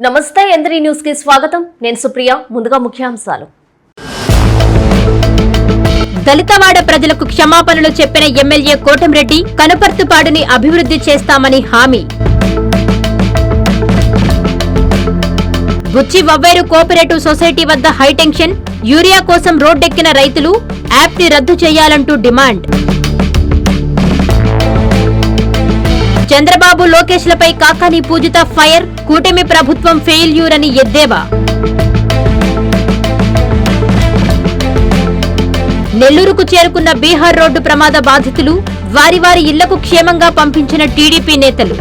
నమస్తే ఎంద్రీ న్యూస్ కి స్వాగతం. నేను సుప్రియ. ముందుగా ముఖ్యాంశాలు. దళితవాడ ప్రజలకు క్షమాపణలు చెప్పిన ఎమ్మెల్యే కోటంరెడ్డి కనుపర్తిపాడుని అభివృద్ధి చేస్తామని హామీ. బుచ్చి వవ్వేరు కోఆపరేటివ్ సొసైటీ వద్ద హైటెన్షన్, యూరియా కోసం రోడ్డెక్కిన రైతులు యాప్ ని రద్దు చేయాలంటూ డిమాండ్. చంద్రబాబు లోకేష్లపై కాకాని పూజిత ఫైర్, కూటమి ప్రభుత్వం ఫెయిల్యూర్ అని ఎద్దేవా. నెల్లూరుకు చేరుకున్న బీహార్ రోడ్డు ప్రమాద బాధితులు, వారి వారి ఇళ్లకు క్షేమంగా పంపించిన టీడీపీ నేతలు.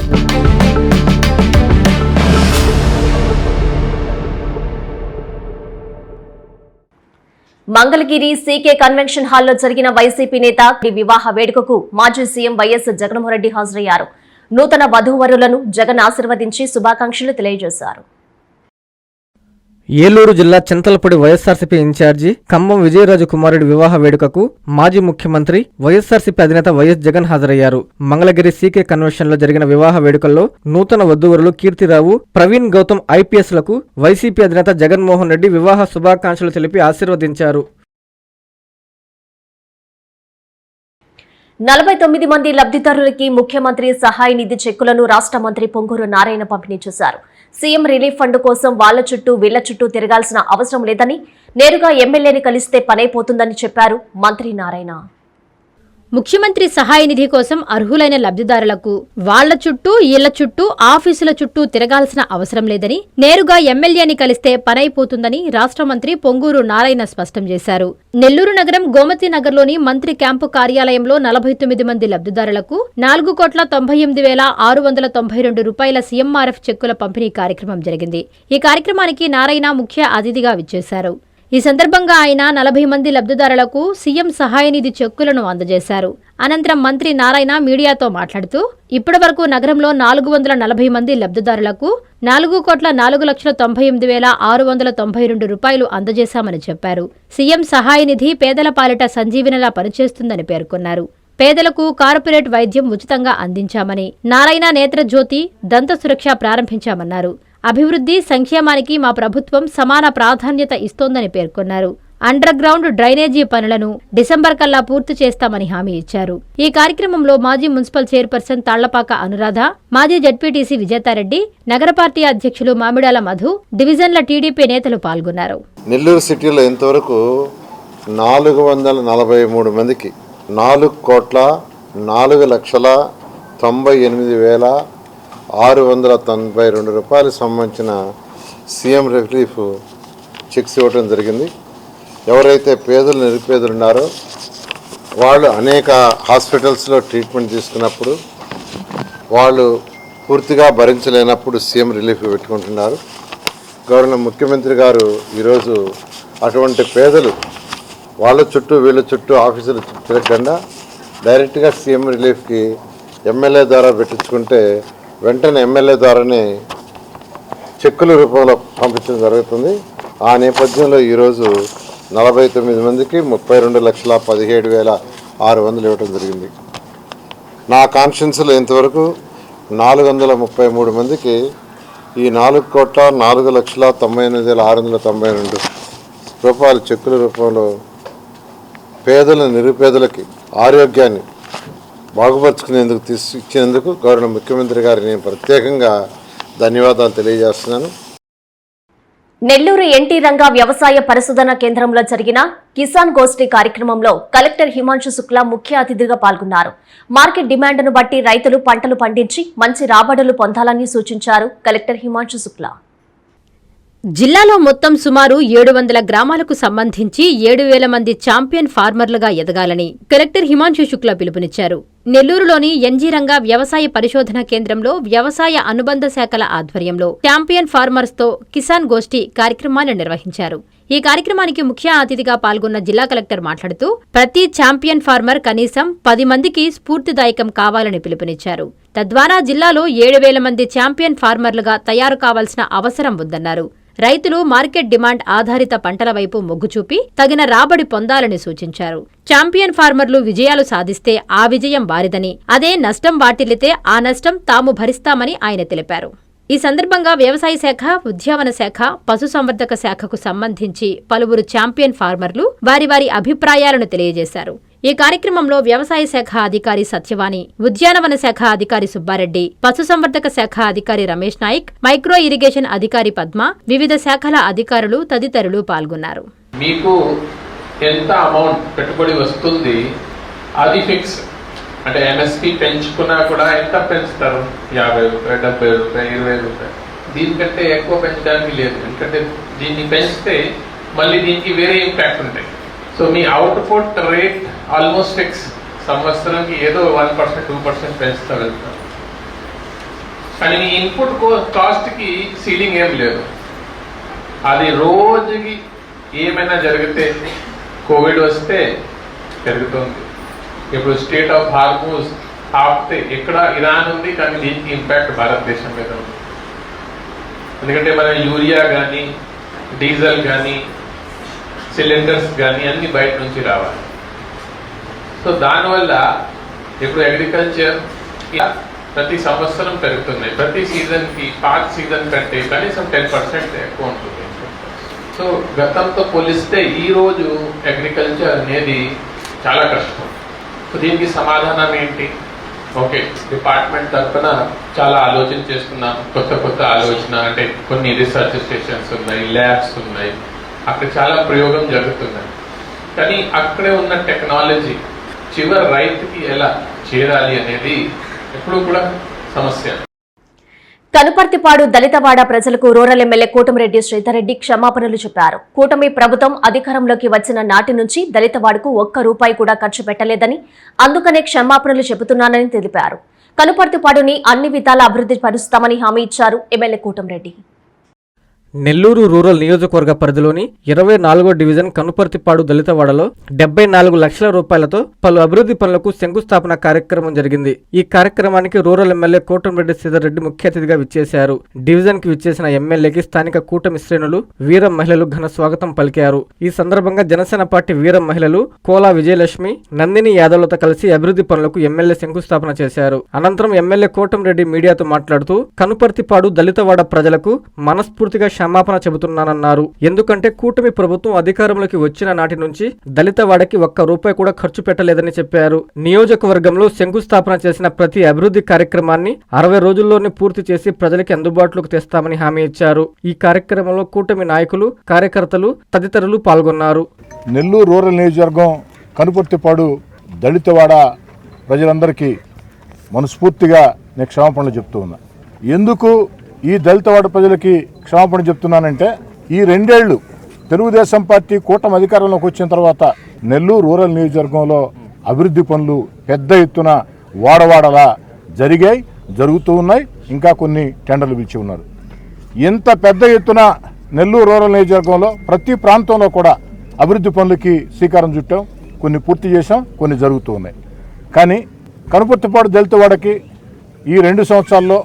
మంగళగిరి సీకే కన్వెన్షన్ హాల్లో జరిగిన వైసీపీ నేత వివాహ వేడుకకు మాజీ సీఎం వైఎస్ జగన్మోహన్ రెడ్డి హాజరయ్యారు. నూతన వధూవరులను జగన్ ఆశీర్వదించి శుభాకాంక్షలు తెలియజేశారు. ఏలూరు జిల్లా చింతలపూడి వైఎస్సార్సీపీ ఇన్ఛార్జి ఖమ్మం విజయరాజు కుమారుడి వివాహ వేడుకకు మాజీ ముఖ్యమంత్రి వైఎస్సార్సీపీ అధినేత వైఎస్ జగన్ హాజరయ్యారు. మంగళగిరి సీకే కన్వెన్షన్ లో జరిగిన వివాహ వేడుకల్లో నూతన వధూవరులు కీర్తిరావు, ప్రవీణ్ గౌతమ్ ఐపీఎస్ లకు వైసీపీ అధినేత జగన్మోహన్ రెడ్డి వివాహ శుభాకాంక్షలు తెలిపి ఆశీర్వదించారు. 49 మంది లబ్ధిదారులకి ముఖ్యమంత్రి సహాయ నిధి చెక్కులను రాష్ట్ర మంత్రి పొంగూరు నారాయణ పంపిణీ చేశారు. సీఎం రిలీఫ్ ఫండ్ కోసం వాళ్ల చుట్టూ వీళ్ల చుట్టూ తిరగాల్సిన అవసరం లేదని, నేరుగా ఎమ్మెల్యేని కలిస్తే పనైపోతుందని చెప్పారు మంత్రి నారాయణ. ముఖ్యమంత్రి సహాయ నిధి కోసం అర్హులైన లబ్ధిదారులకు వాళ్ల చుట్టూ ఇళ్ల చుట్టూ ఆఫీసుల చుట్టూ తిరగాల్సిన అవసరం లేదని, నేరుగా ఎమ్మెల్యేని కలిస్తే పనైపోతుందని రాష్ట్ర మంత్రి పొంగూరు నారాయణ స్పష్టం చేశారు. నెల్లూరు నగరం గోమతి నగర్లోని మంత్రి క్యాంపు కార్యాలయంలో 49 మంది లబ్ధిదారులకు 4,98,692 రూపాయల సీఎంఆర్ఎఫ్ చెక్కుల పంపిణీ కార్యక్రమం జరిగింది. ఈ కార్యక్రమానికి నారాయణ ముఖ్య అతిథిగా విచ్చేశారు. ఈ సందర్భంగా ఆయన 40 మంది లబ్ధిదారులకు సీఎం సహాయ నిధి చెక్కులను అందజేశారు. అనంతరం మంత్రి నారాయణ మీడియాతో మాట్లాడుతూ, ఇప్పటి వరకు నగరంలో 440 మంది లబ్ధిదారులకు 4,04,98,692 రూపాయలు అందజేశామని చెప్పారు. సీఎం సహాయ నిధి పేదల పాలిట సంజీవనలా పనిచేస్తుందని పేర్కొన్నారు. పేదలకు కార్పొరేట్ వైద్యం ఉచితంగా అందించామని, నారాయణ నేత్రజ్యోతి దంత సురక్ష ప్రారంభించామన్నారు. అభివృద్ధి సంక్షేమానికి మా ప్రభుత్వం సమాన ప్రాధాన్యత ఇస్తోందని పేర్కొన్నారు. అండర్ గ్రౌండ్ డ్రైనేజీ పనులను డిసెంబర్ కల్లా పూర్తి చేస్తామని హామీ ఇచ్చారు. ఈ కార్యక్రమంలో మాజీ మున్సిపల్ చైర్పర్సన్ తాళ్లపాక అనురాధ, మాజీ జడ్పీటీసీ విజేతారెడ్డి, నగర పార్టీ అధ్యక్షులు మామిడాల మధు, డివిజన్ల టీడీపీ నేతలు పాల్గొన్నారు. నెల్లూరు సిటీలో ఇంతవరకు 443 మందికి 4,98,692 రూపాయలకు సంబంధించిన సీఎం రిలీఫ్ చెక్స్ ఇవ్వడం జరిగింది. ఎవరైతే పేదలు నిరుపేదలు ఉన్నారో వాళ్ళు అనేక హాస్పిటల్స్లో ట్రీట్మెంట్ తీసుకున్నప్పుడు వాళ్ళు పూర్తిగా భరించలేనప్పుడు సీఎం రిలీఫ్ పెట్టుకుంటున్నారు. గవర్నర్ ముఖ్యమంత్రి గారు ఈరోజు అటువంటి పేదలు వాళ్ళ చుట్టూ వీళ్ళ చుట్టూ ఆఫీసులు తిరగకుండా డైరెక్ట్గా సీఎం రిలీఫ్కి ఎమ్మెల్యే ద్వారా పెట్టించుకుంటే వెంటనే ఎమ్మెల్యే ద్వారానే చెక్కుల రూపంలో పంపించడం జరుగుతుంది. ఆ నేపథ్యంలో ఈరోజు 49 మందికి 32,17,600 ఇవ్వడం జరిగింది. నా కాన్స్టిట్యున్సీలో ఇంతవరకు 433 మందికి ఈ 4,04,98,692 రూపాయల చెక్కుల రూపంలో పేదల నిరుపేదలకి ఆరోగ్యాన్ని బాగుపరుచుకునేందుకు ఇచ్చినందుకు గవర్నర్ ముఖ్యమంత్రి గారికి నేను ప్రత్యేకంగా ధన్యవాదాలు తెలియజేస్తున్నాను. నెల్లూరు ఎన్టీ రంగా వ్యవసాయ పరిశోధన కేంద్రంలో జరిగిన కిసాన్ గోష్ఠి కార్యక్రమంలో కలెక్టర్ హిమాంశు శుక్లా ముఖ్య అతిథిగా పాల్గొన్నారు. మార్కెట్ డిమాండ్ను బట్టి రైతులు పంటలు పండించి మంచి రాబడులు పొందాలని సూచించారు కలెక్టర్ హిమాంశు శుక్లా. జిల్లాలో మొత్తం సుమారు 700 గ్రామాలకు సంబంధించి 7,000 మంది ఛాంపియన్ ఫార్మర్లుగా ఎదగాలని కలెక్టర్ హిమాంశు శుక్లా పిలుపునిచ్చారు. నెల్లూరులోని ఎన్జీ రంగా వ్యవసాయ పరిశోధన కేంద్రంలో వ్యవసాయ అనుబంధ శాఖల ఆధ్వర్యంలో ఛాంపియన్ ఫార్మర్స్ తో కిసాన్ గోష్ఠి కార్యక్రమాన్ని నిర్వహించారు. ఈ కార్యక్రమానికి ముఖ్య అతిథిగా పాల్గొన్న జిల్లా కలెక్టర్ మాట్లాడుతూ, ప్రతి ఛాంపియన్ ఫార్మర్ కనీసం 10 మందికి స్ఫూర్తిదాయకం కావాలని పిలుపునిచ్చారు. తద్వారా జిల్లాలో 7,000 మంది ఛాంపియన్ ఫార్మర్లుగా తయారు కావాల్సిన అవసరం ఉందన్నారు. రైతులు మార్కెట్ డిమాండ్ ఆధారిత పంటల వైపు మొగ్గు చూపి తగిన రాబడి పొందాలని సూచించారు. ఛాంపియన్ ఫార్మర్లు విజయాలు సాధిస్తే ఆ విజయం వారిదని, అదే నష్టం వాటిల్లితే ఆ నష్టం తాము భరిస్తామని ఆయన తెలిపారు. ఈ సందర్భంగా వ్యవసాయ శాఖ, ఉద్యానవన శాఖ, పశుసంవర్ధక శాఖకు సంబంధించి పలువురు ఛాంపియన్ ఫార్మర్లు వారి వారి అభిప్రాయాలను తెలియజేశారు. ఈ కార్యక్రమంలో వ్యవసాయ శాఖ అధికారి సత్యవాణి, ఉద్యానవన శాఖ అధికారి సుబ్బారెడ్డి, పశుసంవర్ధక శాఖ అధికారి రమేష్ నాయక్, మైక్రో ఇరిగేషన్ అధికారి పద్మ, వివిధ శాఖల అధికారులు తదితరులు పాల్గొన్నారు. మీకు ఎంత అమౌంట్ పెట్టుబడి వస్తుంది అది ఫిక్స్. అంటే ఎంఎస్పి పెంచుకున్నా కూడా ఎంత పెంచుతారు? 50 రూపాయలు, 70 రూపాయలు, 20 రూపాయలు. దీనికంటే ఎక్కువ పెంచడానికి లేదు. ఎందుకంటే దీన్ని పెంచితే మళ్ళీ దీనికి వేరే ఇంపాక్ట్ ఉంటాయి. సో మీ అవుట్పుట్ రేట్ ఆల్మోస్ట్ ఫిక్స్. సంవత్సరానికి ఏదో 1%, 2% పెంచుతా వెళ్తారు. కానీ మీ ఇన్పుట్ కాస్ట్కి సీలింగ్ ఏం లేదు. అది రోజుకి ఏమైనా జరిగితే, కోవిడ్ వస్తే పెరుగుతుంది. ఇప్పుడు స్టేట్ ఆఫ్ హార్మూజ్ ఆపితే ఇక్కడ ఇరాన్ ఉంది, కానీ దీనికి ఇంపాక్ట్ భారతదేశం మీద ఉంది. ఎందుకంటే మన యూరియా కానీ, డీజిల్ కానీ, సిలిండర్స్ కానీ అన్ని బయట నుంచి రావాలి. సో దానివల్ల ఇప్పుడు అగ్రికల్చర్ ప్రతి సంవత్సరం పెరుగుతున్నాయి. ప్రతి సీజన్కి పాత సీజన్ కంటే కనీసం 10% ఎక్కువ ఉంటుంది. సో గతంతో పోలిస్తే ఈరోజు అగ్రికల్చర్ అనేది చాలా కష్టం. సో దీనికి సమాధానం ఏంటి? ఓకే, డిపార్ట్మెంట్ తరఫున చాలా ఆలోచన చేస్తున్నాం. కొత్త ఆలోచన, అంటే కొన్ని రీసెర్చ్ స్టేషన్స్ ఉన్నాయి, ల్యాబ్స్ ఉన్నాయి, అక్కడ చాలా ప్రయోగం జరుగుతున్నాయి. కానీ అక్కడే ఉన్న టెక్నాలజీ చివరి రైతుకి ఎలా చేరాలి అనేది ఎప్పుడు కూడా సమస్య. కనుపర్తిపాడు దళితవాడ ప్రజలకు రూరల్ ఎమ్మెల్యే కోటమిరెడ్డి శ్రీధర్రెడ్డి క్షమాపణలు చెప్పారు. కూటమి ప్రభుత్వం అధికారంలోకి వచ్చిన నాటి నుంచి దళితవాడకు ఒక్క రూపాయి కూడా ఖర్చు పెట్టలేదని, అందుకనే క్షమాపణలు చెబుతున్నానని తెలిపారు. కనుపర్తిపాడుని అన్ని విధాలా అభివృద్ధి పరుస్తామని హామీ ఇచ్చారు ఎమ్మెల్యే కోటమిరెడ్డి. నెల్లూరు రూరల్ నియోజకవర్గ పరిధిలోని 24వ డివిజన్ కనుపర్తిపాడు దళితవాడలో 74 లక్షల రూపాయలతో పలు అభివృద్ధి పనులకు శంకుస్థాపన కార్యక్రమం జరిగింది. ఈ కార్యక్రమానికి రూరల్ ఎమ్మెల్యే కోటమిరెడ్డి శ్రీధర్రెడ్డి ముఖ్య అతిథిగా విచ్చేశారు. డివిజన్ కి విచ్చేసిన ఎమ్మెల్యేకి స్థానిక కూటమి శ్రేణులు, వీర మహిళలు ఘన స్వాగతం పలికారు. ఈ సందర్భంగా జనసేన పార్టీ వీర మహిళలు కోలా విజయలక్ష్మి, నందిని యాదవ్లతో కలిసి అభివృద్ధి పనులకు ఎమ్మెల్యే శంకుస్థాపన చేశారు. అనంతరం ఎమ్మెల్యే కోటమిరెడ్డి మీడియాతో మాట్లాడుతూ కనుపర్తిపాడు దళితవాడ ప్రజలకు మనస్ఫూర్తిగా క్షమాపణ చెబుతున్నానన్నారు. ఎందుకంటే కూటమి ప్రభుత్వం అధికారంలోకి వచ్చిన నాటి నుంచి దళితవాడకి ఒక్క రూపాయి కూడా ఖర్చు పెట్టలేదని చెప్పారు. నియోజకవర్గంలో శంకుస్థాపన చేసిన ప్రతి అభివృద్ధి కార్యక్రమాన్ని 60 రోజుల్లోనే పూర్తి చేసి ప్రజలకి అందుబాటులోకి తెస్తామని హామీ ఇచ్చారు. ఈ కార్యక్రమంలో కూటమి నాయకులు, కార్యకర్తలు తదితరులు పాల్గొన్నారు. నెల్లూరు రూరల్ నియోజకవర్గం కనుపర్తిపాడు దళితవాడ ప్రజలందరికీ మనస్ఫూర్తిగా నేను క్షమాపణలు చెప్తూ ఉన్నా. ఎందుకు ఈ దళితవాడ ప్రజలకి క్షమాపణ చెప్తున్నానంటే, ఈ 2 ఏళ్లు తెలుగుదేశం పార్టీ కూటమి అధికారంలోకి వచ్చిన తర్వాత నెల్లూరు రూరల్ నియోజకవర్గంలో అభివృద్ధి పనులు పెద్ద ఎత్తున వాడవాడలా జరుగుతూ ఉన్నాయి. ఇంకా కొన్ని టెండర్లు పిలిచి ఉన్నారు. ఇంత పెద్ద ఎత్తున నెల్లూరు రూరల్ నియోజకవర్గంలో ప్రతి ప్రాంతంలో కూడా అభివృద్ధి పనులకి శ్రీకారం చుట్టాం. కొన్ని పూర్తి చేశాం, కొన్ని జరుగుతూ ఉన్నాయి. కానీ కనుపర్తిపాడు దళితవాడకి ఈ 2 సంవత్సరాల్లో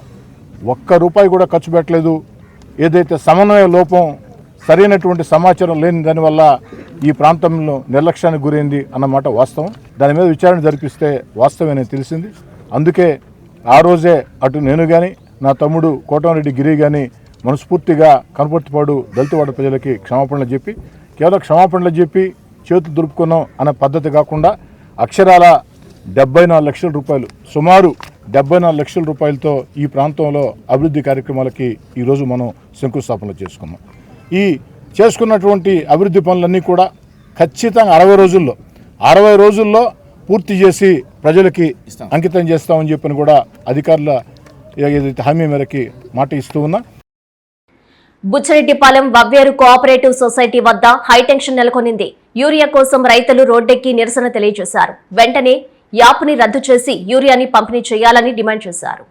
ఒక్క రూపాయి కూడా ఖర్చు పెట్టలేదు. ఏదైతే సమన్వయ లోపం, సరైనటువంటి సమాచారం లేని దానివల్ల ఈ ప్రాంతంలో నిర్లక్ష్యానికి గురైంది అన్నమాట వాస్తవం. దాని మీద విచారణ జరిపిస్తే వాస్తవమే తెలిసింది. అందుకే ఆ రోజే అటు నేను కానీ, నా తమ్ముడు కోటమిరెడ్డి గిరి కానీ మనస్ఫూర్తిగా కనుపర్తిపాడు దళితవాడ ప్రజలకి క్షమాపణలు చెప్పి, కేవలం క్షమాపణలు చెప్పి చేతులు దులుపుకున్నాం అనే పద్ధతి కాకుండా అక్షరాల 74 లక్షల రూపాయలు, సుమారు 74 లక్షల రూపాయలతో ఈ ప్రాంతంలో అభివృద్ధి కార్యక్రమాలకి ఈరోజు మనం శంకుస్థాపనలు చేసుకున్నాం. ఈ చేసుకున్నటువంటి అభివృద్ధి పనులన్నీ కూడా ఖచ్చితంగా 60 రోజుల్లో పూర్తి చేసి ప్రజలకి అంకితం చేస్తామని చెప్పని కూడా అధికారుల ఏదైతే హామీ మేరకి మాట ఇస్తూ ఉన్నా. బుచ్చిరెడ్డిపాలెం వవ్వేరు కోఆపరేటివ్ సొసైటీ వద్ద హైటెన్షన్ నెలకొనింది. యూరియా కోసం రైతులు రోడ్డెక్కి నిరసన తెలియజేశారు. వెంటనే యాప్ని రద్దు చేసి యూరియాని పంపిణీ చేయాలని డిమాండ్ చేశారు.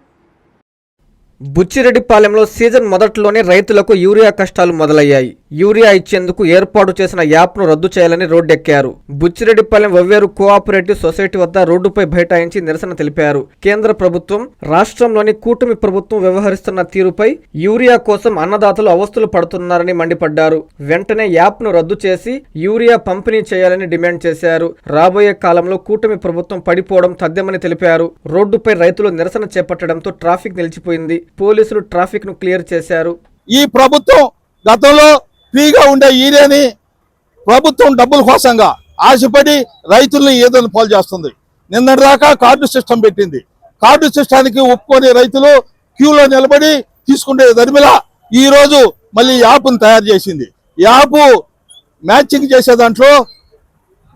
బుచ్చిరెడ్డిపాలెంలో సీజన్ మొదట్లోనే రైతులకు యూరియా కష్టాలు మొదలయ్యాయి. యూరియా ఇచ్చేందుకు ఏర్పాటు చేసిన యాప్ను రద్దు చేయాలని రోడ్డెక్కారు. బుచ్చిరెడ్డిపాలెం వవ్వేరు కోఆపరేటివ్ సొసైటీ వద్ద రోడ్డుపై బైఠాయించి నిరసన తెలిపారు. కేంద్ర ప్రభుత్వం, రాష్ట్రంలోని కూటమి ప్రభుత్వం వ్యవహరిస్తున్న తీరుపై యూరియా కోసం అన్నదాతలు అవస్థలు పడుతున్నారని మండిపడ్డారు. వెంటనే యాప్ను రద్దు చేసి యూరియా పంపిణీ చేయాలని డిమాండ్ చేశారు. రాబోయే కాలంలో కూటమి ప్రభుత్వం పడిపోవడం తథ్యమని తెలిపారు. రోడ్డుపై రైతులు నిరసన చేపట్టడంతో ట్రాఫిక్ నిలిచిపోయింది. పోలీసులు ట్రాఫిక్ ను క్లియర్ చేశారు. ఈ ప్రభుత్వం గతంలో ఫ్రీగా ఉండే యూరియాని ప్రభుత్వం డబ్బుల కోసంగా ఆశపడి రైతుల్ని ఏదైనా పాలు చేస్తుంది. నిన్నటిదాకా కార్డు సిస్టమ్ పెట్టింది. కార్డు సిస్టానికి ఒప్పుకొని రైతులు క్యూలో నిలబడి తీసుకునే దరిమిలా ఈ రోజు మళ్ళీ యాప్ను తయారు చేసింది. యాప్ మ్యాచింగ్ చేసే దాంట్లో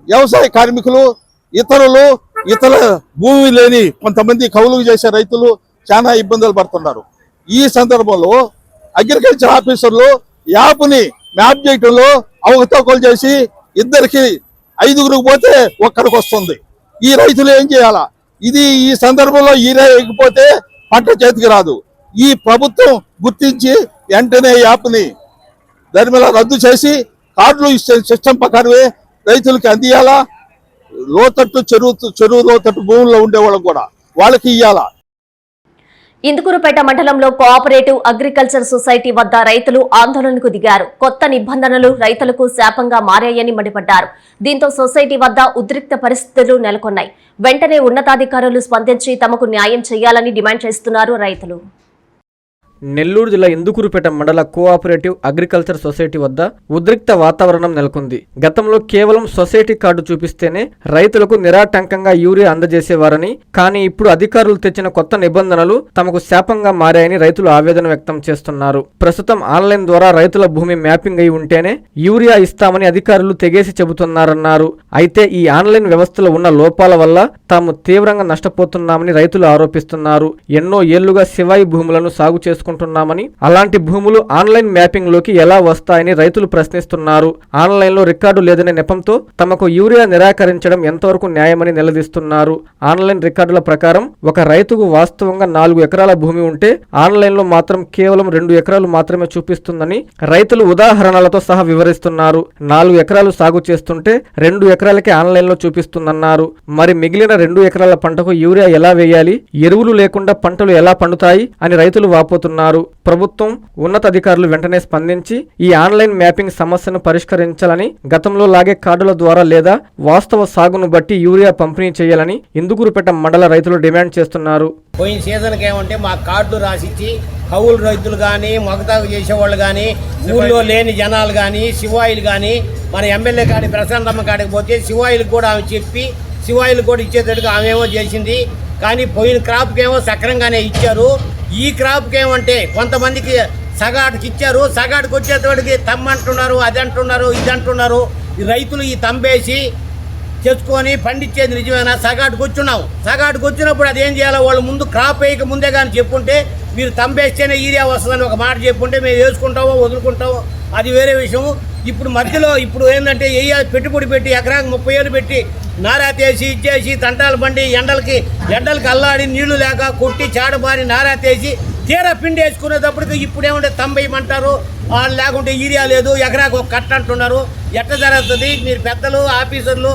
వ్యవసాయ కార్మికులు, ఇతర భూమి లేని కొంతమంది కౌలుకు చేసే రైతులు చాలా ఇబ్బందులు పడుతున్నారు. ఈ సందర్భంలో అగ్రికల్చర్ ఆఫీసర్లు యాప్ని మ్యాప్ చేయడంలో అవకతవకలు చేసి 5 పోతే ఒక్కడికి వస్తుంది. ఈ రైతులు ఏం చేయాలా? ఈ సందర్భంలో యూరియా వేయకపోతే పంట చేతికి రాదు. ఈ ప్రభుత్వం గుర్తించి వెంటనే యాప్ని దాని మీద రద్దు చేసి కార్డులు ఇచ్చే సిస్టమ్ ప్రకారమే రైతులకి అందియాలా. చెరువు లోతట్టు భూముల్లో ఉండే వాళ్ళకి కూడా వాళ్ళకి ఇయ్యాలా. ఇందుకూరుపేట మండలంలో కోఆపరేటివ్ అగ్రికల్చర్ సొసైటీ వద్ద రైతులు ఆందోళనకు దిగారు. కొత్త నిబంధనలు రైతులకు శాపంగా మారాయని మండిపడ్డారు. దీంతో సొసైటీ వద్ద ఉద్రిక్త పరిస్థితులు నెలకొన్నాయి. వెంటనే ఉన్నతాధికారులు స్పందించి తమకు న్యాయం చేయాలని డిమాండ్ చేస్తున్నారు రైతులు. నెల్లూరు జిల్లా ఇందుకూరుపేట మండల కోఆపరేటివ్ అగ్రికల్చర్ సొసైటీ వద్ద ఉద్రిక్త వాతావరణం నెలకొంది. గతంలో కేవలం సొసైటీ కార్డు చూపిస్తేనే రైతులకు నిరాటంకంగా యూరియా అందజేసేవారని, కానీ ఇప్పుడు అధికారులు తెచ్చిన కొత్త నిబంధనలు తమకు శాపంగా మారాయని రైతులు ఆవేదన వ్యక్తం చేస్తున్నారు. ప్రస్తుతం ఆన్లైన్ ద్వారా రైతుల భూమి మ్యాపింగ్ అయి ఉంటేనే యూరియా ఇస్తామని అధికారులు తెగేసి చెబుతున్నారన్నారు. అయితే ఈ ఆన్లైన్ వ్యవస్థలో ఉన్న లోపాల వల్ల తాము తీవ్రంగా నష్టపోతున్నామని రైతులు ఆరోపిస్తున్నారు. ఎన్నో ఏళ్లుగా శివాయి భూములను సాగు చేసుకుంటున్నామని, అలాంటి భూములు ఆన్లైన్ మ్యాపింగ్ లోకి ఎలా వస్తాయని రైతులు ప్రశ్నిస్తున్నారు. ఆన్లైన్ లో రికార్డు లేదనే నెపంతో తమకు యూరియా నిరాకరించడం ఎంతవరకు న్యాయమని నిలదీస్తున్నారు. ఆన్లైన్ రికార్డుల ప్రకారం ఒక రైతుకు వాస్తవంగా 4 ఎకరాల భూమి ఉంటే ఆన్లైన్ లో మాత్రం కేవలం 2 ఎకరాలు మాత్రమే చూపిస్తుందని రైతులు ఉదాహరణలతో సహా వివరిస్తున్నారు. 4 ఎకరాలు సాగు చేస్తుంటే 2 ఎకరాలకే ఆన్లైన్ లో చూపిస్తుందన్నారు. మరి మిగిలిన 2 ఎకరాల పంటకు యూరియా ఎలా వేయాలి, ఎరువులు లేకుండా పంటలు ఎలా పండుతాయి అని రైతులు వాపోతున్నారు. ప్రభుత్వం, ఉన్నతాధికారులు వెంటనే స్పందించి ఈ ఆన్లైన్ మ్యాపింగ్ సమస్యను పరిష్కరించాలని, గతంలో లాగే కార్డుల ద్వారా లేదా వాస్తవ సాగును బట్టి యూరియా పంపిణీ చేయాలని ఇందుకూరుపేట మండల రైతులు డిమాండ్ చేస్తున్నారు. పోయిన సీజన్కి ఏమంటే మా కార్డు రాసిచ్చి కౌలు రైతులు కానీ, మగతాగు చేసేవాళ్ళు కానీ, ఊళ్ళో లేని జనాలు కానీ, శివాయిలు కానీ, మన ఎమ్మెల్యే కాడి ప్రశాంతమ్మ కాడికి పోతే శివాయిలకు కూడా ఆమె చెప్పి శివాయిలు కూడా ఇచ్చేటట్టుగా ఆమెమో చేసింది. కానీ పోయిన క్రాప్కి ఏమో సక్రంగానే ఇచ్చారు. ఈ క్రాప్కి ఏమంటే కొంతమందికి సగాటుకి ఇచ్చారు. సగాటుకు వచ్చేటోడికి తమ్మంటున్నారు, అది అంటున్నారు, ఇది అంటున్నారు. ఈ రైతులు ఈ తంబేసి తెచ్చుకొని పండించేది నిజమేనా? సగాటుకు వచ్చున్నాం. సగాటుకు వచ్చినప్పుడు అదేం చేయాలో వాళ్ళు ముందు క్రాప్ వేయక ముందే కానీ చెప్పుంటే, మీరు తంబేస్తేనే యూరియా వస్తుందని ఒక మాట చెప్పుంటే మేము వేసుకుంటామో వదులుకుంటామో అది వేరే విషయం. ఇప్పుడు మధ్యలో ఏంటంటే పెట్టుబడి పెట్టి ఎకరానికి 30,000 పెట్టి నారా తీసి ఇచ్చేసి తంటాలు బండి ఎండలకి అల్లాడి నీళ్లు లేక కొట్టి చాడబారి నారా తీసి తీరా పిండి వేసుకునేటప్పటికి ఇప్పుడు ఏమంటే తంబేయమంటారు, వాళ్ళు లేకుంటే యూరియా లేదు, ఎకరాకు ఒక కట్ట అంటున్నారు. ఎట్లా జరుగుతుంది? మీరు పెద్దలు, ఆఫీసర్లు.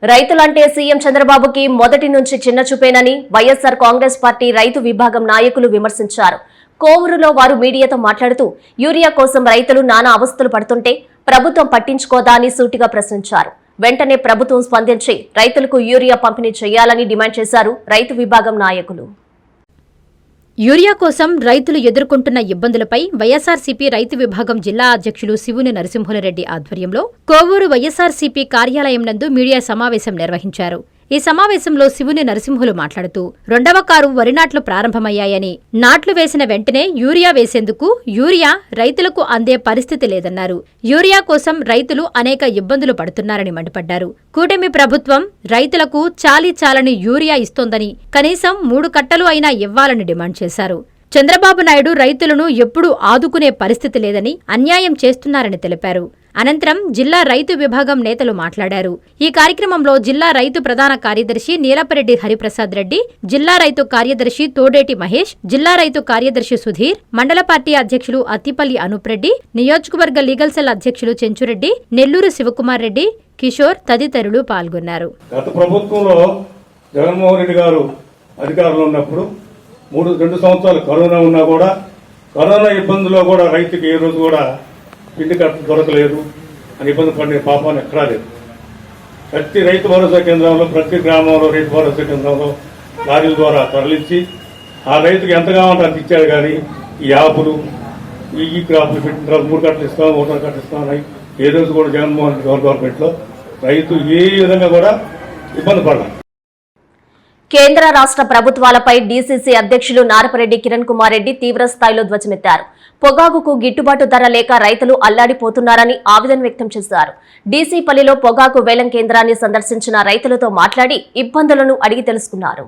రైతులంటే సీఎం చంద్రబాబుకి మొదటి నుంచి చిన్న చూపేనని వైఎస్ఆర్ కాంగ్రెస్ పార్టీ రైతు విభాగం నాయకులు విమర్శించారు. కోవూరులో వారు మీడియాతో మాట్లాడుతూ యూరియా కోసం రైతులు నానా అవస్థలు పడుతుంటే ప్రభుత్వం పట్టించుకోదా అని సూటిగా ప్రశ్నించారు. వెంటనే ప్రభుత్వం స్పందించి రైతులకు యూరియా పంపిణీ చేయాలని డిమాండ్ చేశారు రైతు విభాగం నాయకులు. యూరియా కోసం రైతులు ఎదుర్కొంటున్న ఇబ్బందులపై వైఎస్సార్సీపీ రైతు విభాగం జిల్లా అధ్యక్షులు శివుని నరసింహులరెడ్డి ఆధ్వర్యంలో కోవూరు వైఎస్సార్సీపీ కార్యాలయం నందు మీడియా సమావేశం నిర్వహించారు. ఈ సమావేశంలో శివుని నరసింహులు మాట్లాడుతూ 2వ కారు వరి నాట్లు ప్రారంభమయ్యాయని, నాట్లు వేసిన వెంటనే యూరియా వేసేందుకు యూరియా రైతులకు అందే పరిస్థితి లేదన్నారు. యూరియా కోసం రైతులు అనేక ఇబ్బందులు పడుతున్నారని మండిపడ్డారు. కూటమి ప్రభుత్వం రైతులకు చాలని యూరియా ఇస్తోందని, కనీసం 3 కట్టలు అయినా ఇవ్వాలని డిమాండ్ చేశారు. చంద్రబాబు నాయుడు రైతులను ఎప్పుడూ ఆదుకునే పరిస్థితి లేదని, అన్యాయం చేస్తున్నారని తెలిపారు. అనంతరం జిల్లా రైతు విభాగం నేతలు మాట్లాడారు. ఈ కార్యక్రమంలో జిల్లా రైతు ప్రధాన కార్యదర్శి నీలపరెడ్డి హరిప్రసాద్ రెడ్డి, జిల్లా రైతు కార్యదర్శి తోడేటి మహేష్, జిల్లా రైతు కార్యదర్శి సుధీర్, మండల పార్టీ అధ్యక్షులు అత్తిపల్లి అనూప్రెడ్డి, నియోజకవర్గ లీగల్ సెల్ అధ్యక్షులు చెంచురెడ్డి, నెల్లూరు శివకుమార్ రెడ్డి, కిషోర్ తదితరులు పాల్గొన్నారు. గత ప్రభుత్వంలో జగన్మోహన్ రెడ్డి గారు అధికారంలో ఉన్నప్పుడు 2 సంవత్సరాలు కరోనా ఉన్నా కూడా కరోనా ఇబ్బందుల్లో కూడా రైతుకి ఏ రోజు కూడా పిండి కట్ట దొరకలేదు అని ఇబ్బంది పడిన పాపాన్ని ఎక్కడా లేదు. ప్రతి రైతు భరోసా కేంద్రంలో, ప్రతి గ్రామంలో రైతు భరోసా కేంద్రంలో లారీల ద్వారా తరలించి ఆ రైతుకి ఎంత కావాలంటే అంత ఇచ్చాడు. కానీ ఈ యాపులు, ఈ క్రాపులు పెట్టిన తర్వాత 3 కట్టలు ఇస్తాం, 1 కట్టలు ఇస్తాం అని ఏ రోజు కూడా జగన్మోహన్ రెడ్డి గవర్నమెంట్లో రైతు ఏ విధంగా కూడా ఇబ్బంది పడలేదు. కేంద్ర రాష్ట్ర ప్రభుత్వాలపై డీసీసీ అధ్యక్షులు నారపరెడ్డి కిరణ్ కుమార్ రెడ్డి తీవ్ర స్థాయిలో ధ్వజమెత్తారు. పొగాకుకు గిట్టుబాటు ధర లేక రైతులు అల్లాడిపోతున్నారని ఆవేదన వ్యక్తం చేశారు. డీసీపల్లిలో పొగాకు వేలం కేంద్రాన్ని సందర్శించిన రైతులతో మాట్లాడి ఇబ్బందులను అడిగి తెలుసుకున్నారు.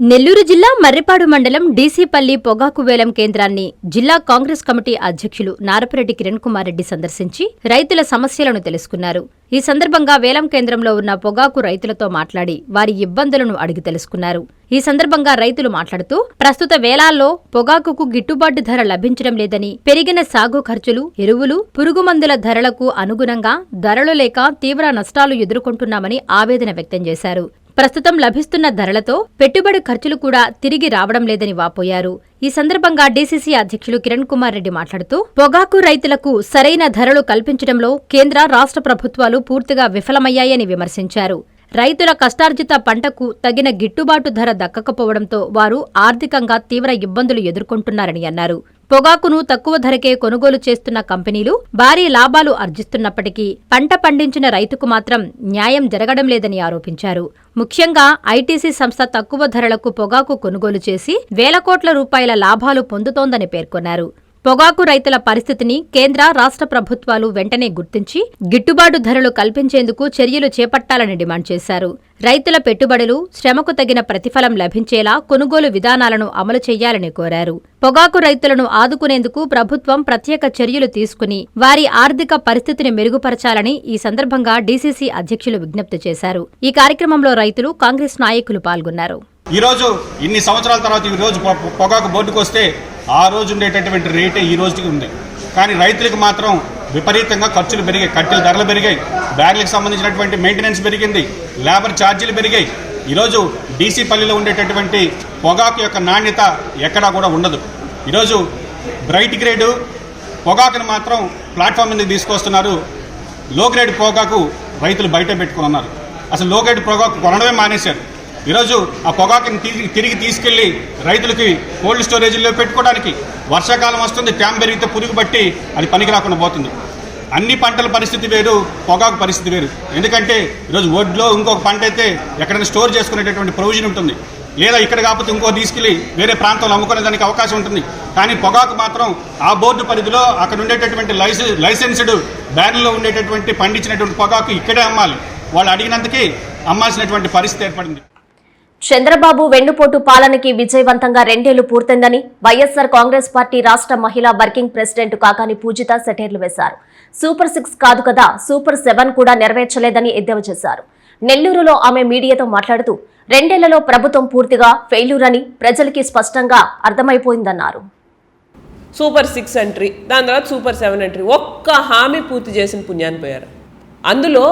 నెల్లూరు జిల్లా మర్రిపాడు మండలం డీసీపల్లి పొగాకు వేలం కేంద్రాన్ని జిల్లా కాంగ్రెస్ కమిటీ అధ్యక్షులు నారపరెడ్డి కిరణ్ కుమార్ రెడ్డి సందర్శించి రైతుల సమస్యలను తెలుసుకున్నారు. ఈ సందర్భంగా వేలం కేంద్రంలో ఉన్న పొగాకు రైతులతో మాట్లాడి వారి ఇబ్బందులను అడిగి తెలుసుకున్నారు. ఈ సందర్భంగా రైతులు మాట్లాడుతూ ప్రస్తుత వేలాల్లో పొగాకుకు గిట్టుబాటు ధర లభించడం లేదని, పెరిగిన సాగు ఖర్చులు, ఎరువులు, పురుగుమందుల ధరలకు అనుగుణంగా ధరలు లేక తీవ్ర నష్టాలు ఎదుర్కొంటున్నామని ఆవేదన వ్యక్తం చేశారు. ప్రస్తుతం లభిస్తున్న ధరలతో పెట్టుబడి ఖర్చులు కూడా తిరిగి రావడం లేదని వాపోయారు. ఈ సందర్భంగా డీసీసీ అధ్యక్షులు కిరణ్ కుమార్ రెడ్డి మాట్లాడుతూ పొగాకు రైతులకు సరైన ధరలు కల్పించడంలో కేంద్ర, రాష్ట్ర ప్రభుత్వాలు పూర్తిగా విఫలమయ్యాయని విమర్శించారు. రైతుల కష్టార్జిత పంటకు తగిన గిట్టుబాటు ధర దక్కకపోవడంతో వారు ఆర్థికంగా తీవ్ర ఇబ్బందులు ఎదుర్కొంటున్నారని అన్నారు. పొగాకును తక్కువ ధరకే కొనుగోలు చేస్తున్న కంపెనీలు భారీ లాభాలు ఆర్జిస్తున్నప్పటికీ పంట పండించిన రైతుకు మాత్రం న్యాయం జరగడం లేదని ఆరోపించారు. ముఖ్యంగా ఐటీసీ సంస్థ తక్కువ ధరలకు పొగాకు కొనుగోలు చేసి వేల కోట్ల రూపాయల లాభాలు పొందుతోందని పేర్కొన్నారు. పొగాకు రైతుల పరిస్థితిని కేంద్ర, రాష్ట్ర ప్రభుత్వాలు వెంటనే గుర్తించి గిట్టుబాటు ధరలు కల్పించేందుకు చర్యలు చేపట్టాలని డిమాండ్ చేశారు. రైతుల పెట్టుబడులు, శ్రమకు తగిన ప్రతిఫలం లభించేలా కొనుగోలు విధానాలను అమలు చేయాలని కోరారు. పొగాకు రైతులను ఆదుకునేందుకు ప్రభుత్వం ప్రత్యేక చర్యలు తీసుకుని వారి ఆర్థిక పరిస్థితిని మెరుగుపరచాలని ఈ సందర్భంగా డీసీసీ అధ్యక్షులు విజ్ఞప్తి చేశారు. ఈ కార్యక్రమంలో రైతులు, కాంగ్రెస్ నాయకులు పాల్గొన్నారు. ఈ రోజు ఇన్ని సంవత్సరాల తర్వాత ఈ రోజు పొగాకు బోర్డుకు వస్తే ఆ రోజు ఉండేటటువంటి రేటే ఈ రోజుకి ఉంది. కానీ రైతులకు మాత్రం విపరీతంగా ఖర్చులు పెరిగాయి, కట్టెల ధరలు పెరిగాయి, బ్యాగులకు సంబంధించినటువంటి మెయింటెనెన్స్ పెరిగింది, లేబర్ ఛార్జీలు పెరిగాయి. ఈరోజు డీసీపల్లిలో ఉండేటటువంటి పొగాకు యొక్క నాణ్యత ఎక్కడా కూడా ఉండదు. ఈరోజు బ్రైట్ గ్రేడు పొగాకును మాత్రం ప్లాట్ఫామ్ మీదకి తీసుకొస్తున్నారు. లో గ్రేడ్ పొగాకు రైతులు బయట పెట్టుకున్నారు. అసలు లో గ్రేడ్ పొగాకు కొనడమే మానేశారు. ఈరోజు ఆ పొగాకుని తిరిగి తీసుకెళ్లి రైతులకి కోల్డ్ స్టోరేజీల్లో పెట్టుకోవడానికి వర్షాకాలం వస్తుంది, ట్యాం పెరిగితే పురుగు బట్టి అది పనికి రాకుండా పోతుంది. అన్ని పంటల పరిస్థితి వేరు, పొగాకు పరిస్థితి వేరు. ఎందుకంటే ఈరోజు వడ్లో ఇంకొక పంట అయితే ఎక్కడైనా స్టోర్ చేసుకునేటటువంటి ప్రొవిజన్ ఉంటుంది, లేదా ఇక్కడ కాకపోతే ఇంకో తీసుకెళ్లి వేరే ప్రాంతంలో అమ్ముకునేదానికి అవకాశం ఉంటుంది. కానీ పొగాకు మాత్రం ఆ బోర్డు పరిధిలో అక్కడ ఉండేటటువంటి లైసెన్స్డ్ బ్యాన్లో ఉండేటటువంటి పండించినటువంటి పొగాకు ఇక్కడే అమ్మాలి. వాళ్ళు అడిగినందుకే అమ్మాల్సినటువంటి పరిస్థితి ఏర్పడింది. చంద్రబాబు వెన్నుపోటు పాలనకి విజయవంతంగా 2 ఏళ్లు పూర్తయిందని వైఎస్సార్ కాంగ్రెస్ పార్టీ రాష్ట్ర మహిళా వర్కింగ్ ప్రెసిడెంట్ కాకాని పూజిత సెటైర్లు వేశారు. సూపర్ 6 కాదు కదా, సూపర్ 7 కూడా నెరవేర్చలేదని ఎద్దేవా చేశారు. నెల్లూరులో ఆమె మీడియాతో మాట్లాడుతూ 2 ఏళ్లలో ప్రభుత్వం పూర్తిగా ఫెయిల్యూర్ అని ప్రజలకి స్పష్టంగా అర్థమైపోయిందన్నారు. సూపర్ 6 ఎంట్రీ, దాని తర్వాత సూపర్ 7 ఎంట్రీ, ఒక్క హామీ పూర్తి చేసిన పుణ్యాన్ని పోయారు. అందులో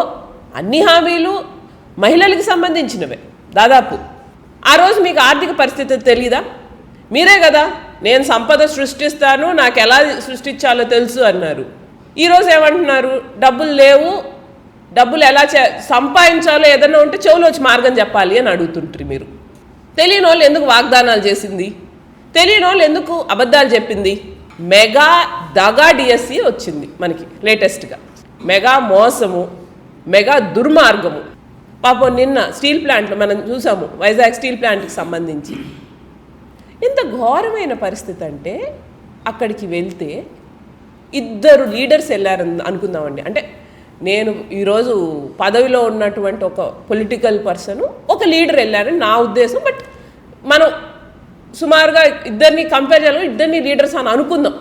అన్ని హామీలు మహిళలకు సంబంధించినవే దాదాపు. ఆ రోజు మీకు ఆర్థిక పరిస్థితి తెలీదా? మీరే కదా నేను సంపద సృష్టిస్తాను, నాకు ఎలా సృష్టించాలో తెలుసు అన్నారు. ఈరోజు ఏమంటున్నారు? డబ్బులు లేవు, డబ్బులు ఎలా సంపాదించాలో ఏదన్నా ఉంటే చెవులు వచ్చి మార్గం చెప్పాలి అని అడుగుతుంటారు మీరు. తెలియని వాళ్ళు ఎందుకు వాగ్దానాలు చేసింది? తెలియని వాళ్ళు ఎందుకు అబద్ధాలు చెప్పింది? మెగా దగా డిఎస్సి వచ్చింది మనకి లేటెస్ట్గా. మెగా మోసము, మెగా దుర్మార్గము. పాపం నిన్న స్టీల్ ప్లాంట్లో మనం చూసాము, వైజాగ్ స్టీల్ ప్లాంట్కి సంబంధించి ఇంత ఘోరమైన పరిస్థితి. అంటే అక్కడికి వెళ్తే 2 లీడర్స్ వెళ్ళారని అనుకుందామండి. అంటే నేను ఈరోజు పదవిలో ఉన్నటువంటి ఒక పొలిటికల్ పర్సన్, ఒక లీడర్ వెళ్ళారని నా ఉద్దేశం. బట్ మనం సుమారుగా 2 కంపేర్ చేయాలి, 2 లీడర్స్ అని అనుకుందాం.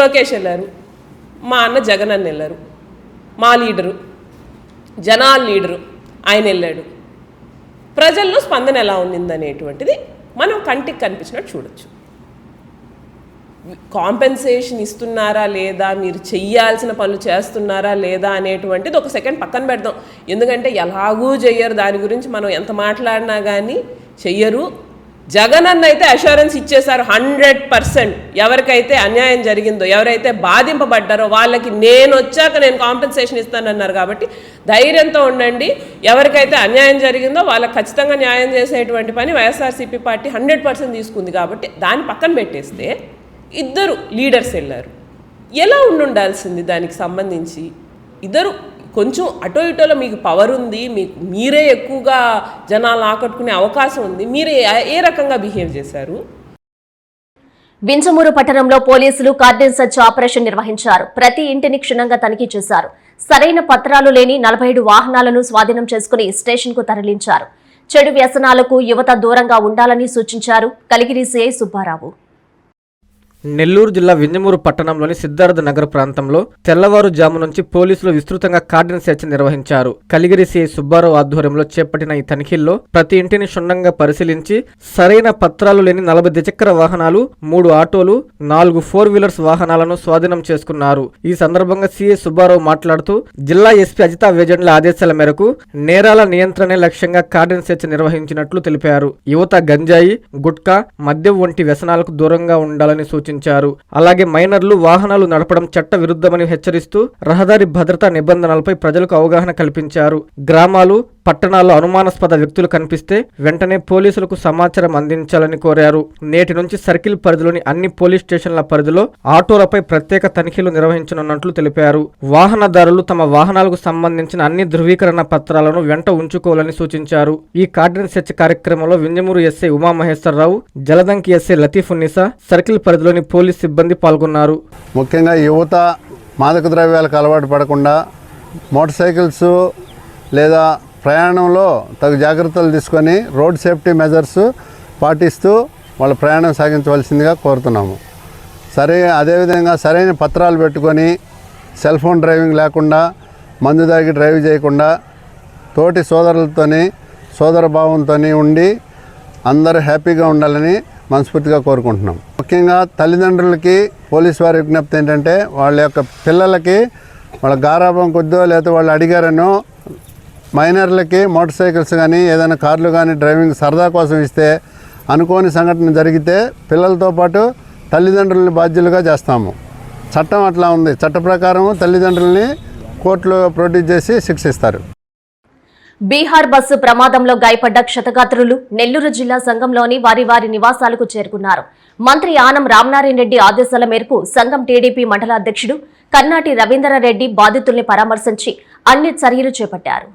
లోకేష్ వెళ్ళారు, మా అన్న జగన్ అన్న వెళ్ళారు, మా లీడరు జనాల లీడరు ఆయన వెళ్ళాడు. ప్రజల్లో స్పందన ఎలా ఉండిందనేటువంటిది మనం కంటికి కనిపించినట్టు చూడొచ్చు. కాంపెన్సేషన్ ఇస్తున్నారా లేదా, మీరు చెయ్యాల్సిన పనులు చేస్తున్నారా లేదా అనేటువంటిది ఒక సెకండ్ పక్కన పెడదాం. ఎందుకంటే ఎలాగూ చెయ్యరు, దాని గురించి మనం ఎంత మాట్లాడినా కానీ చెయ్యరు. జగన్ అన్న అయితే అష్యూరెన్స్ ఇచ్చేశారు 100%. ఎవరికైతే అన్యాయం జరిగిందో, ఎవరైతే బాధింపబడ్డారో వాళ్ళకి నేను వచ్చాక నేను కాంపెన్సేషన్ ఇస్తానన్నారు. కాబట్టి ధైర్యంతో ఉండండి. ఎవరికైతే అన్యాయం జరిగిందో వాళ్ళకి ఖచ్చితంగా న్యాయం చేసేటువంటి పని వైఎస్ఆర్సీపీ పార్టీ 100% తీసుకుంది. కాబట్టి దాన్ని పక్కన పెట్టేస్తే ఇద్దరు లీడర్స్ వెళ్ళారు. ఎలా ఉండాల్సింది దానికి సంబంధించి? ఇద్దరు కొంచెం అటో ఇటోలో మీకు పవర్ ఉంది, మీరే ఎక్కువగా జనాలు ఆకట్టుకునే అవకాశం ఉంది, మీరే ఏ రకంగా బిహేవ్ చేశారు? వింజమూరు పట్టణంలో పోలీసులు కార్డన్ సర్చ్ ఆపరేషన్ నిర్వహించారు. ప్రతి ఇంటిని క్షుణ్ణంగా తనిఖీ చేశారు. సరైన పత్రాలు లేని 47 వాహనాలను స్వాధీనం చేసుకుని స్టేషన్ కు తరలించారు. చెడు వ్యసనాలకు యువత దూరంగా ఉండాలని సూచించారు కలిగిరి సిఐ సుబ్బారావు. నెల్లూరు జిల్లా వింజమూరు పట్టణంలోని సిద్ధార్థ నగర్ ప్రాంతంలో తెల్లవారుజాము నుంచి పోలీసులు విస్తృతంగా కార్డన్ సెర్చ్ నిర్వహించారు. కలిగిరి సిఐ సుబ్బారావు ఆధ్వర్యంలో చేపట్టిన ఈ తనిఖీల్లో ప్రతి ఇంటిని క్షుణ్ణంగా పరిశీలించి సరైన పత్రాలు లేని 40 ద్విచక్ర వాహనాలు, 3 ఆటోలు, 4 4 వీలర్స్ వాహనాలను స్వాధీనం చేసుకున్నారు. ఈ సందర్భంగా సిఐ సుబ్బారావు మాట్లాడుతూ జిల్లా ఎస్పీ అజితా వేజెండ్ల ఆదేశాల మేరకు నేరాల నియంత్రణే లక్ష్యంగా కార్డన్ సెర్చ్ నిర్వహించినట్లు తెలిపారు. యువత గంజాయి, గుట్కా, మద్యం వంటి వ్యసనాలకు దూరంగా ఉండాలని సూచించారు. అలాగే మైనర్లు వాహనాలు నడపడం చట్ట విరుద్ధమని హెచ్చరిస్తూ రహదారి భద్రతా నిబంధనలపై ప్రజలకు అవగాహన కల్పించారు. గ్రామాలు, పట్టణాల్లో అనుమానాస్పద వ్యక్తులు కనిపిస్తే వెంటనే పోలీసులకు సమాచారం అందించాలని కోరారు. నేటి నుంచి సర్కిల్ పరిధిలోని అన్ని పోలీస్ స్టేషన్ల పరిధిలో ఆటోలపై ప్రత్యేక తనిఖీలు నిర్వహించనున్నట్లు తెలిపారు. వాహనదారులు తమ వాహనాలకు సంబంధించిన అన్ని ధృవీకరణ పత్రాలను వెంట ఉంచుకోవాలని సూచించారు. ఈ కార్డన్ సెర్చ్ కార్యక్రమంలో Vinjamuru SI Umamaheswara Rao, Jaladanki SI Latifunnisa, circle పరిధిలోని పోలీస్ సిబ్బంది పాల్గొన్నారు. ముఖ్యంగా యువత మాదక ద్రవ్యాలకు అలవాటు పడకుండా మోటార్ సైకిల్స్ లేదా ప్రయాణంలో తగు జాగ్రత్తలు తీసుకొని రోడ్ సేఫ్టీ మెజర్స్ పాటిస్తూ వాళ్ళ ప్రయాణం సాగించవలసిందిగా కోరుతున్నాము. అదేవిధంగా సరైన పత్రాలు పెట్టుకొని సెల్ ఫోన్ డ్రైవింగ్ లేకుండా, మందు తాగి డ్రైవ్ చేయకుండా, తోటి సోదరులతోని సోదర భావంతో ఉండి అందరూ హ్యాపీగా ఉండాలని మనస్ఫూర్తిగా కోరుకుంటున్నాం. ముఖ్యంగా తల్లిదండ్రులకి పోలీసు వారి విజ్ఞప్తి ఏంటంటే వాళ్ళ యొక్క పిల్లలకి వాళ్ళ గారాబం కొద్దో లేదా వాళ్ళు అడిగారనో మైనర్లకి మోటార్ సైకిల్స్ కానీ ఏదైనా కార్లు కానీ డ్రైవింగ్ సరదా కోసం ఇస్తే అనుకోని సంఘటన జరిగితే పిల్లలతో పాటు తల్లిదండ్రులని బాధ్యులుగా చేస్తాము. చట్టం అట్లా ఉంది. చట్ట ప్రకారం తల్లిదండ్రులని కోర్టులో ప్రొడ్యూస్ చేసి శిక్షిస్తారు. బీహార్ బస్సు ప్రమాదంలో గాయపడ్డ క్షతగాత్రులు నెల్లూరు జిల్లా సంఘంలోని వారి నివాసాలకు చేరుకున్నారు. మంత్రి ఆనం రామనారాయణ రెడ్డి ఆదేశాల మేరకు సంఘం టీడీపీ మండల అధ్యక్షుడు కర్నాటి రవీంద్రారెడ్డి బాధితుల్ని పరామర్శించి అన్ని చర్యలు చేపట్టారు.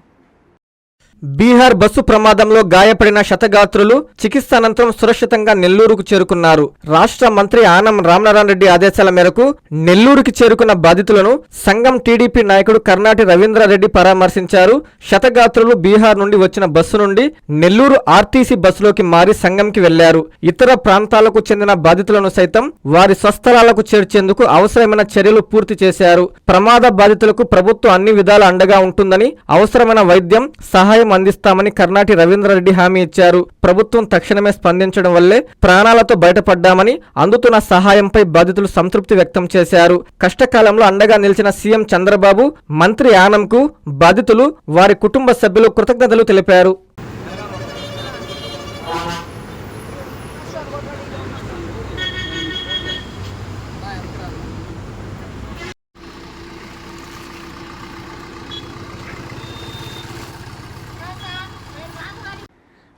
బీహార్ బస్సు ప్రమాదంలో గాయపడిన క్షతగాత్రులు చికిత్స అనంతరం సురక్షితంగా నెల్లూరుకు చేరుకున్నారు. రాష్ట్ర మంత్రి ఆనం రామనారాయణ రెడ్డి ఆదేశాల మేరకు నెల్లూరుకి చేరుకున్న బాధితులను సంఘం టీడీపీ నాయకుడు కర్నాటి రవీంద్రారెడ్డి పరామర్శించారు. క్షతగాత్రులు బీహార్ నుండి వచ్చిన బస్సు నుండి నెల్లూరు ఆర్టీసీ బస్సులోకి మారి సంఘంకి వెళ్లారు. ఇతర ప్రాంతాలకు చెందిన బాధితులను సైతం వారి స్వస్థలాలకు చేర్చేందుకు అవసరమైన చర్యలు పూర్తి చేశారు. ప్రమాద బాధితులకు ప్రభుత్వం అన్ని విధాల అండగా ఉంటుందని, అవసరమైన వైద్యం సహాయం అందిస్తామని కర్నాటి రవీంద్రారెడ్డి హామీ ఇచ్చారు. ప్రభుత్వం తక్షణమే స్పందించడం వల్లే ప్రాణాలతో బయటపడ్డామని, అందుతున్న సహాయంపై బాధితులు సంతృప్తి వ్యక్తం చేశారు. కష్టకాలంలో అండగా నిలిచిన సీఎం చంద్రబాబు, మంత్రి ఆనంకు బాధితులు, వారి కుటుంబ సభ్యులు కృతజ్ఞతలు తెలిపారు.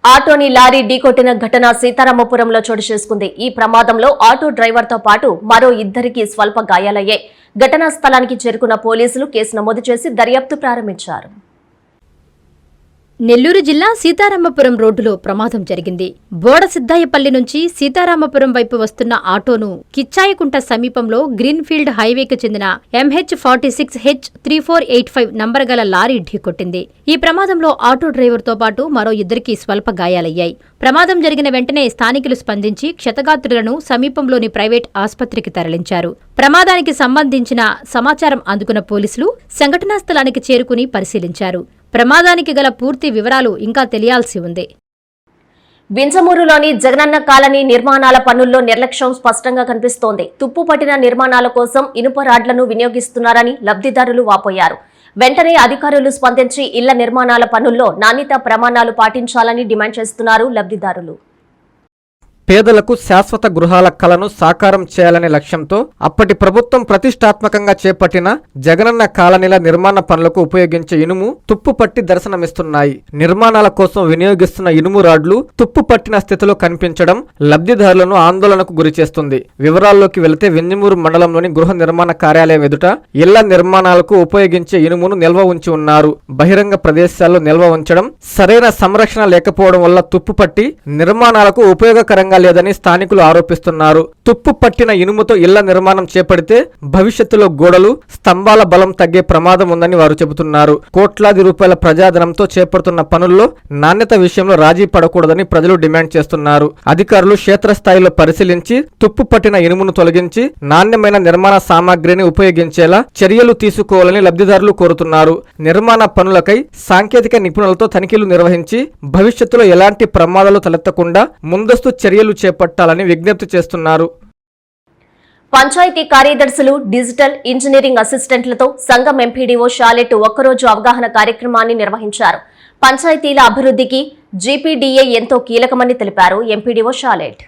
ఆటోని లారీ ఢీకొట్టిన ఘటన సీతారామపురంలో చోటు చేసుకుంది. ఈ ప్రమాదంలో ఆటో డ్రైవర్తో పాటు మరో 2కి స్వల్ప గాయాలయ్యాయి. ఘటనా స్థలానికి చేరుకున్న పోలీసులు కేసు నమోదు చేసి దర్యాప్తు ప్రారంభించారు. నెల్లూరు జిల్లా సీతారామపురం రోడ్డులో ప్రమాదం జరిగింది. బోడసిద్దాయపల్లి నుంచి సీతారామపురం వైపు వస్తున్న ఆటోను కిచ్చాయకుంట సమీపంలో గ్రీన్ఫీల్డ్ హైవేకి చెందిన MH46H3485 నంబర్ గల లారీ ఢీకొట్టింది. ఈ ప్రమాదంలో ఆటో డ్రైవర్తో పాటు మరో 2కి స్వల్ప గాయాలయ్యాయి. ప్రమాదం జరిగిన వెంటనే స్థానికులు స్పందించి క్షతగాత్రులను సమీపంలోని ప్రైవేట్ ఆసుపత్రికి తరలించారు. ప్రమాదానికి సంబంధించిన సమాచారం అందుకున్న పోలీసులు సంఘటనా స్థలానికి చేరుకుని పరిశీలించారు. ప్రమాదానికి గల పూర్తి వివరాలు ఇంకా తెలియాల్సి ఉంది. బింజమూరులోని జగనన్న కాలనీ నిర్మాణాల పనుల్లో నిర్లక్ష్యం స్పష్టంగా కనిపిస్తోంది. తుప్పు పట్టిన నిర్మాణాల కోసం ఇనుప రాడ్లను వినియోగిస్తున్నారని లబ్ధిదారులు వాపోయారు. వెంటనే అధికారులు స్పందించి ఇళ్ల నిర్మాణాల పనుల్లో నాణ్యతా ప్రమాణాలు పాటించాలని డిమాండ్ చేస్తున్నారు లబ్ధిదారులు. పేదలకు శాశ్వత గృహాల కలను సాకారం చేయాలనే లక్ష్యంతో అప్పటి ప్రభుత్వం ప్రతిష్టాత్మకంగా చేపట్టిన జగనన్న కాలనీల నిర్మాణ పనులకు ఉపయోగించే ఇనుము తుప్పు పట్టి దర్శనమిస్తున్నాయి. నిర్మాణాల కోసం వినియోగిస్తున్న ఇనుము రాడ్లు తుప్పు పట్టిన స్థితిలో కనిపించడం లబ్ధిదారులను ఆందోళనకు గురిచేస్తుంది. వివరాల్లోకి వెళితే వెంజమూరు మండలంలోని గృహ నిర్మాణ కార్యాలయం ఎదుట ఇళ్ల నిర్మాణాలకు ఉపయోగించే ఇనుమును నిల్వ ఉంచి ఉన్నారు. బహిరంగ ప్రదేశాల్లో నిల్వ ఉంచడం, సరైన సంరక్షణ లేకపోవడం వల్ల తుప్పు పట్టి నిర్మాణాలకు ఉపయోగకరంగా లేదని స్థానికులు ఆరోపిస్తున్నారు. తుప్పు పట్టిన ఇనుముతో ఇళ్ల నిర్మాణం చేపడితే భవిష్యత్తులో గోడలు, స్తంభాల బలం తగ్గే ప్రమాదం ఉందని వారు చెబుతున్నారు. కోట్లాది రూపాయల ప్రజాధనంతో చేపడుతున్న పనుల్లో నాణ్యత విషయంలో రాజీ పడకూడదని ప్రజలు డిమాండ్ చేస్తున్నారు. అధికారులు క్షేత్రస్థాయిలో పరిశీలించి తుప్పు పట్టిన ఇనుమును తొలగించి నాణ్యమైన నిర్మాణ సామాగ్రిని ఉపయోగించేలా చర్యలు తీసుకోవాలని లబ్ధిదారులు కోరుతున్నారు. నిర్మాణ పనులకై సాంకేతిక నిపుణులతో తనిఖీలు నిర్వహించి భవిష్యత్తులో ఎలాంటి ప్రమాదాలు తలెత్తకుండా ముందస్తు చర్యలు చేపట్టాలని విజ్ఞప్తి చేస్తున్నారు. పంచాయతీ కార్యదర్శులు, డిజిటల్ ఇంజనీరింగ్ అసిస్టెంట్లతో సంఘం ఎంపీడీఓ షాలెట్ ఒక్కరోజు అవగాహన కార్యక్రమాన్ని నిర్వహించారు. పంచాయతీల అభివృద్ధికి జీపీడీఏ ఎంతో కీలకమని తెలిపారు ఎంపీడీఓ షాలెట్.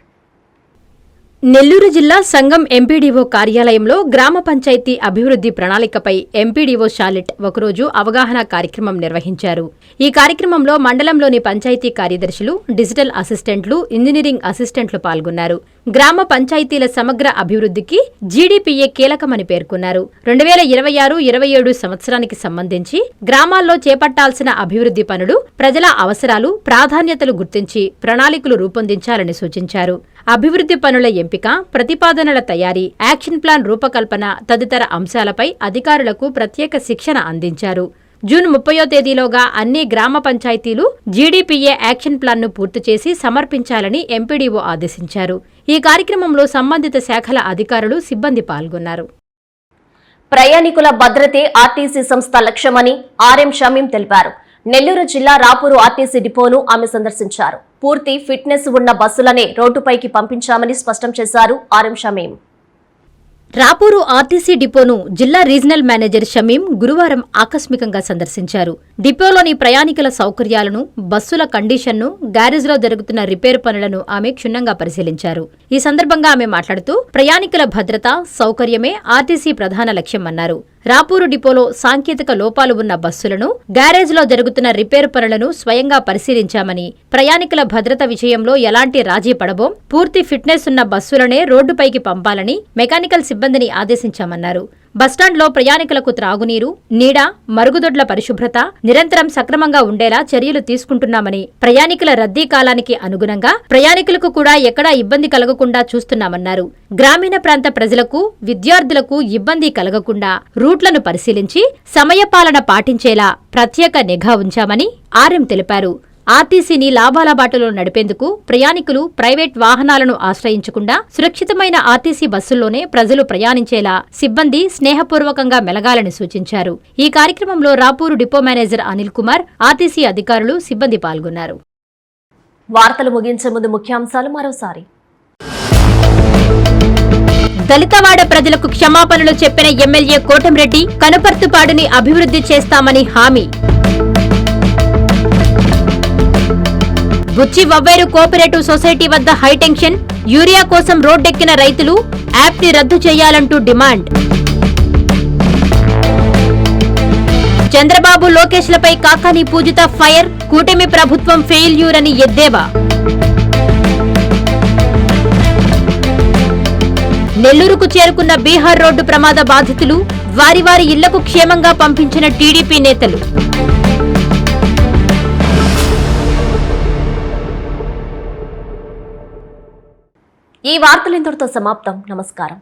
నెల్లూరు జిల్లా సంఘం ఎంపీడీఓ కార్యాలయంలో గ్రామ పంచాయతీ అభివృద్ధి ప్రణాళికపై ఎంపీడీఓ షాలెట్ ఒకరోజు అవగాహన కార్యక్రమం నిర్వహించారు. ఈ కార్యక్రమంలో మండలంలోని పంచాయతీ కార్యదర్శులు, డిజిటల్ అసిస్టెంట్లు, ఇంజనీరింగ్ అసిస్టెంట్లు పాల్గొన్నారు. గ్రామ పంచాయతీల సమగ్ర అభివృద్ధికి జీడీపీఏ కీలకమని పేర్కొన్నారు. 2026-27 సంవత్సరానికి సంబంధించి గ్రామాల్లో చేపట్టాల్సిన అభివృద్ధి పనులు, ప్రజల అవసరాలు, ప్రాధాన్యతలు గుర్తించి ప్రణాళికలు రూపొందించాలని సూచించారు. అభివృద్ధి పనుల ఎంపిక, ప్రతిపాదనల తయారీ, యాక్షన్ ప్లాన్ రూపకల్పన తదితర అంశాలపై అధికారులకు ప్రత్యేక శిక్షణ అందించారు. జూన్ 30వ తేదీలోగా అన్ని గ్రామ పంచాయతీలు జీడీపీఏ యాక్షన్ ప్లాన్ను పూర్తి చేసి సమర్పించాలని ఎంపీడీఓ ఆదేశించారు. ఈ కార్యక్రమంలో సంబంధిత శాఖల అధికారులు, సిబ్బంది పాల్గొన్నారు. ప్రయాణికుల భద్రతే ఆర్టీసీ సంస్థ లక్ష్యమని ఆర్ఎం షమీం తెలిపారు. నెల్లూరు జిల్లా రాపూరు ఆర్టీసీ డిపోను ఆమె సందర్శించారు. పూర్తి ఫిట్నెస్ ఉన్న బస్సులనే రోడ్డుపైకి పంపించామని స్పష్టం చేశారు ఆర్ఎం షమీం. రాపూరు ఆర్టీసీ డిపోను జిల్లా రీజనల్ మేనేజర్ షమీం గురువారం ఆకస్మికంగా సందర్శించారు. డిపోలోని ప్రయాణికుల సౌకర్యాలను, బస్సుల కండిషన్ను, గ్యారేజ్లో జరుగుతున్న రిపేర్ పనులను ఆమె క్షుణ్ణంగా పరిశీలించారు. ఈ సందర్భంగా ఆమె మాట్లాడుతూ ప్రయాణికుల భద్రత, సౌకర్యమే ఆర్టీసీ ప్రధాన లక్ష్యమన్నారు. రాపూరు డిపోలో సాంకేతిక లోపాలు ఉన్న బస్సులను, గ్యారేజ్లో జరుగుతున్న రిపేర్ పనులను స్వయంగా పరిశీలించామని, ప్రయాణికుల భద్రత విషయంలో ఎలాంటి రాజీ పడబోం, పూర్తి ఫిట్నెస్ ఉన్న బస్సులనే రోడ్డుపైకి పంపాలని మెకానికల్ సిబ్బందిని ఆదేశించామన్నారు. బస్టాండ్లో ప్రయాణికులకు త్రాగునీరు, నీడ, మరుగుదొడ్ల పరిశుభ్రత నిరంతరం సక్రమంగా ఉండేలా చర్యలు తీసుకుంటున్నామని, ప్రయాణికుల రద్దీ కాలానికి అనుగుణంగా ప్రయాణికులకు కూడా ఎక్కడా ఇబ్బంది కలగకుండా చూస్తున్నామన్నారు. గ్రామీణ ప్రాంత ప్రజలకు, విద్యార్థులకు ఇబ్బంది కలగకుండా రూట్లను పరిశీలించి సమయపాలన పాటించేలా ప్రత్యేక నిఘా ఉంచామని ఆర్ఎం తెలిపారు. ఆర్టీసీని లాభాల బాటలో నడిపేందుకు ప్రయాణికులు ప్రైవేట్ వాహనాలను ఆశ్రయించకుండా సురక్షితమైన ఆర్టీసీ బస్సుల్లోనే ప్రజలు ప్రయాణించేలా సిబ్బంది స్నేహపూర్వకంగా మెలగాలని సూచించారు. ఈ కార్యక్రమంలో Rapur depot manager Anil Kumar, RTC అధికారులు, సిబ్బంది పాల్గొన్నారు. వార్తలు ముగించే ముందు ముఖ్యాంశాలు మరోసారి. దళితవాడ ప్రజలకు క్షమాపణలు చెప్పిన ఎమ్మెల్యే కోటంరెడ్డి, కనుపర్తుపాడుని అభివృద్ధి చేస్తామని హామీ. బుచ్చి వవ్వేరు కోఆపరేటివ్ సొసైటీ వద్ద హైటెన్షన్, యూరియా కోసం రోడ్డెక్కిన రైతులు, యాప్ని రద్దు చేయాలంటూ డిమాండ్. చంద్రబాబు, లోకేష్లపై కాకాని పూజిత ఫైర్, కూటమి ప్రభుత్వం ఫెయిల్యూర్ అని ఎద్దేవా. నెల్లూరుకు చేరుకున్న బీహార్ రోడ్డు ప్రమాద బాధితులు, వారి వారి ఇళ్లకు క్షేమంగా పంపించిన టీడీపీ నేతలు. ఈ వార్తలు ఇంతటితో సమాప్తం. నమస్కారం.